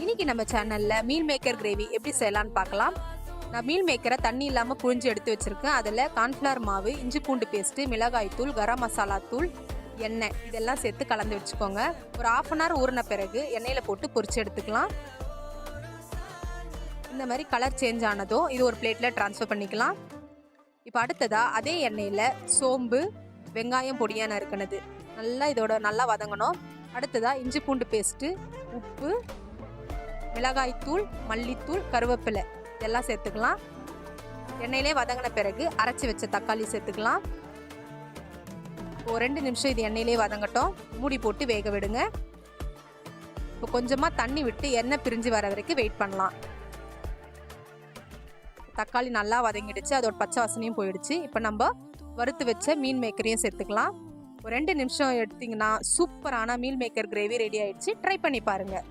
இன்னைக்கு நம்ம சேனல்ல மீல் மேக்கர் கிரேவி எப்படி செய்யலாம்னு பார்க்கலாம். நான் மீல் மேக்கரை தண்ணி இல்லாமல் புழிஞ்சு எடுத்து வச்சிருக்கேன். அதில் கார்ன்ஃப்ளவர் மாவு, இஞ்சி பூண்டு பேஸ்ட்டு, மிளகாய் தூள், கரம் மசாலா தூள், எண்ணெய் இதெல்லாம் சேர்த்து கலந்து வச்சுக்கோங்க. ஒரு 1/2 hour ஊறின பிறகு எண்ணெயில் போட்டு பொரிச்சு எடுத்துக்கலாம். இந்த மாதிரி கலர் சேஞ்ச் ஆனதும் இது ஒரு பிளேட்டில் ட்ரான்ஸ்ஃபர் பண்ணிக்கலாம். இப்போ அடுத்ததாக அதே எண்ணெயில் சோம்பு, வெங்காயம் பொடியாக நறுக்கினது நல்லா வதங்கணும். அடுத்ததாக இஞ்சி பூண்டு பேஸ்ட்டு, உப்பு, மிளகாய் தூள், மல்லித்தூள், கருவேப்பிலை இதெல்லாம் சேர்த்துக்கலாம். எண்ணெயிலே வதங்கின பிறகு அரைச்சி வச்ச தக்காளி சேர்த்துக்கலாம். ஒரு 2 நிமிஷம் இது எண்ணெயிலே வதங்கட்டும். மூடி போட்டு வேக விடுங்க. இப்போ கொஞ்சமாக தண்ணி விட்டு எண்ணெய் பிரிஞ்சு வர வரைக்கும் வெயிட் பண்ணலாம். தக்காளி நல்லா வதங்கிடுச்சு, அதோட பச்சை வாசனையும் போயிடுச்சு. இப்போ நம்ம வறுத்து வச்ச மீன் மேக்கரையும் சேர்த்துக்கலாம். ஒரு 2 நிமிஷம் எடுத்திங்கன்னா சூப்பரான மீல் மேக்கர் கிரேவி ரெடி ஆயிடுச்சு. ட்ரை பண்ணி பாருங்கள்.